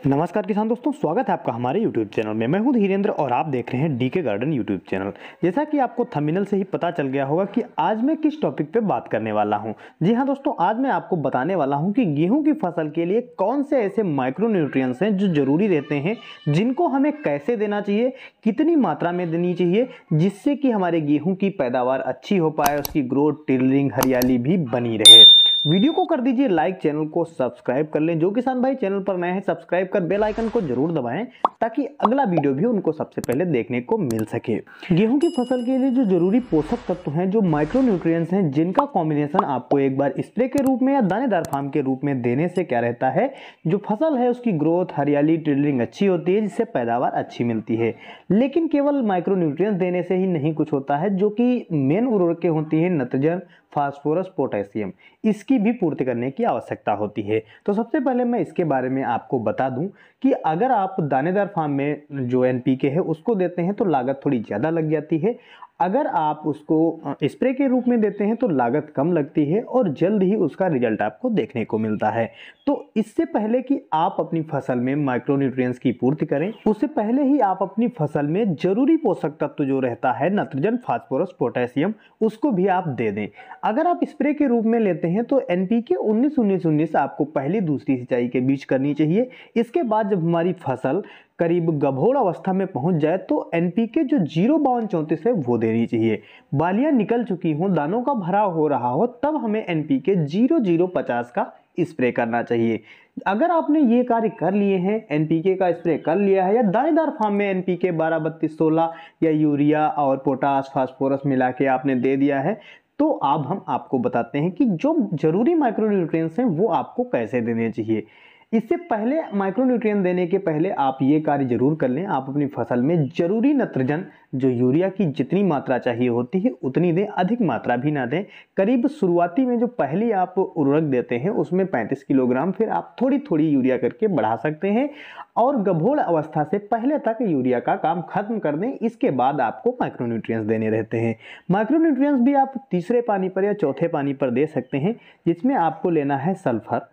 नमस्कार किसान दोस्तों, स्वागत है आपका हमारे YouTube चैनल में। मैं हूं धीरेन्द्र और आप देख रहे हैं डीके गार्डन YouTube चैनल। जैसा कि आपको थंबनेल से ही पता चल गया होगा कि आज मैं किस टॉपिक पे बात करने वाला हूं। जी हां दोस्तों, आज मैं आपको बताने वाला हूं कि गेहूं की फसल के लिए कौन से ऐसे माइक्रो न्यूट्रिएंट्स हैं जो जरूरी रहते हैं, जिनको हमें कैसे देना चाहिए, कितनी मात्रा में देनी चाहिए, जिससे कि हमारे गेहूँ की पैदावार अच्छी हो पाए, उसकी ग्रोथ, टिलरिंग, हरियाली भी बनी रहे। वीडियो को कर दीजिए लाइक, चैनल को सब्सक्राइब कर लें। जो किसान भाई चैनल पर नए हैं, सब्सक्राइब कर बेल आइकन को जरूर दबाएं ताकि अगला वीडियो भी उनको सबसे पहले देखने को मिल सके। गेहूं की फसल के लिए जो जरूरी पोषक तत्व हैं, जो माइक्रो न्यूट्रिएंट्स हैं, जिनका कॉम्बिनेशन आपको एक बार स्प्रे के रूप में या दानेदार फार्म के रूप में देने से क्या रहता है, जो फसल है उसकी ग्रोथ, हरियाली, टिलरिंग अच्छी होती है, जिससे पैदावार अच्छी मिलती है। लेकिन केवल माइक्रो न्यूट्रिएंट्स देने से ही नहीं कुछ होता है, जो कि मेन उर्वरकें होती हैं नाइट्रोजन, फास्फोरस, पोटेशियम, इसकी भी पूर्ति करने की आवश्यकता होती है। तो सबसे पहले मैं इसके बारे में आपको बता दूं कि अगर आप दानेदार फार्म में जो एनपीके है उसको देते हैं तो लागत थोड़ी ज़्यादा लग जाती है। अगर आप उसको स्प्रे के रूप में देते हैं तो लागत कम लगती है और जल्द ही उसका रिजल्ट आपको देखने को मिलता है। तो इससे पहले कि आप अपनी फसल में माइक्रो न्यूट्रिएंट्स की पूर्ति करें, उससे पहले ही आप अपनी फसल में जरूरी पोषक तत्व जो रहता है नाइट्रोजन, फास्फोरस, पोटेशियम, उसको भी आप दे दें। अगर आप स्प्रे के रूप में लेते हैं तो एनपीके 19-19-19 आपको पहली दूसरी सिंचाई के बीच करनी चाहिए। इसके बाद जब हमारी फसल करीब गभोड़ अवस्था में पहुंच जाए तो एनपीके जो 05234 है वो देनी चाहिए। बालियां निकल चुकी हों, दानों का भराव हो रहा हो, तब हमें एनपीके 0050 का स्प्रे करना चाहिए। अगर आपने ये कार्य कर लिए हैं, एनपीके का स्प्रे कर लिया है या दानेदार फार्म में एनपीके 12-32-16 या यूरिया और पोटास, फास्फोरस मिला के आपने दे दिया है, तो अब हम आपको बताते हैं कि जो जरूरी माइक्रो न्यूट्रिएंट्स हैं वो आपको कैसे देने चाहिए। इससे पहले माइक्रो न्यूट्रिएंट देने के पहले आप ये कार्य जरूर कर लें, आप अपनी फसल में जरूरी नाइट्रोजन, जो यूरिया की जितनी मात्रा चाहिए होती है उतनी दें, अधिक मात्रा भी ना दें। करीब शुरुआती में जो पहली आप उर्वरक देते हैं उसमें 35 किलोग्राम, फिर आप थोड़ी थोड़ी यूरिया करके बढ़ा सकते हैं और गभोड़ अवस्था से पहले तक यूरिया का काम खत्म कर दें। इसके बाद आपको माइक्रो न्यूट्रिएंट्स देने रहते हैं। माइक्रो न्यूट्रिएंट्स भी आप तीसरे पानी पर या चौथे पानी पर दे सकते हैं, जिसमें आपको लेना है सल्फर।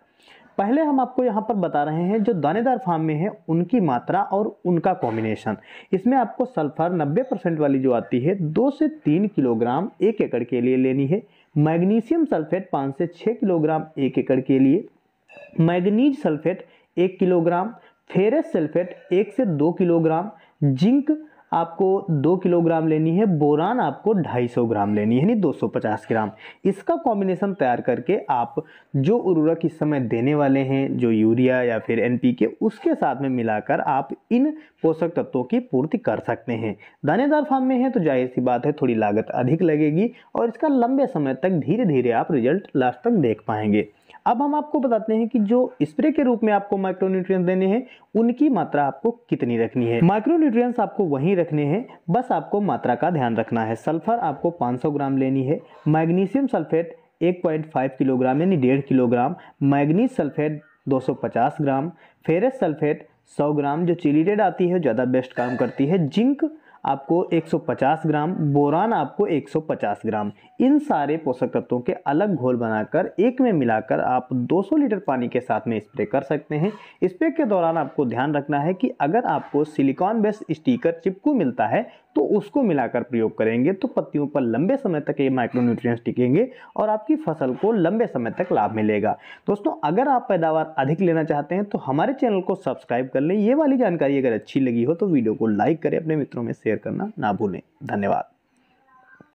पहले हम आपको यहाँ पर बता रहे हैं जो दानेदार फार्म में है उनकी मात्रा और उनका कॉम्बिनेशन। इसमें आपको सल्फर 90% वाली जो आती है 2 से 3 किलोग्राम 1 एकड़ के लिए लेनी है। मैग्नीशियम सल्फेट 5 से 6 किलोग्राम 1 एकड़ के लिए, manganese sulphate 1 kilogram, ferrous sulphate 1 से 2 किलोग्राम, जिंक आपको 2 किलोग्राम लेनी है, बोरान आपको 250 ग्राम लेनी है, यानी 250 ग्राम। इसका कॉम्बिनेशन तैयार करके आप जो उर्वरक इस समय देने वाले हैं, जो यूरिया या फिर एनपीके, उसके साथ में मिलाकर आप इन पोषक तत्वों की पूर्ति कर सकते हैं। दानेदार फार्म में है तो जाहिर सी बात है थोड़ी लागत अधिक लगेगी और इसका लंबे समय तक धीरे धीरे आप रिजल्ट लास्ट तक देख पाएंगे। अब हम आपको बताते हैं कि जो स्प्रे के रूप में आपको माइक्रो न्यूट्रिएंट्स देने हैं उनकी मात्रा आपको कितनी रखनी है। माइक्रो न्यूट्रिएंट्स आपको वहीं रखने हैं, बस आपको मात्रा का ध्यान रखना है। सल्फर आपको 500 ग्राम लेनी है, मैग्नीशियम सल्फेट 1.5 किलोग्राम यानी 1.5 किलोग्राम, मैग्नीज सल्फेट 250 ग्राम, फेरस सल्फेट 100 ग्राम, जो चिलीटेड आती है ज़्यादा बेस्ट काम करती है, जिंक आपको 150 ग्राम, बोरान आपको 150 ग्राम। इन सारे पोषक तत्वों के अलग घोल बनाकर एक में मिलाकर आप 200 लीटर पानी के साथ में स्प्रे कर सकते हैं। स्प्रे के दौरान आपको ध्यान रखना है कि अगर आपको सिलिकॉन बेस्ड स्टिकर चिपकू मिलता है तो उसको मिलाकर प्रयोग करेंगे तो पत्तियों पर लंबे समय तक ये माइक्रो न्यूट्रिएंट्स टिकेंगे और आपकी फसल को लंबे समय तक लाभ मिलेगा। दोस्तों, अगर आप पैदावार अधिक लेना चाहते हैं तो हमारे चैनल को सब्सक्राइब कर लें। ये वाली जानकारी अगर अच्छी लगी हो तो वीडियो को लाइक करें, अपने मित्रों में शेयर करना ना भूलें। धन्यवाद।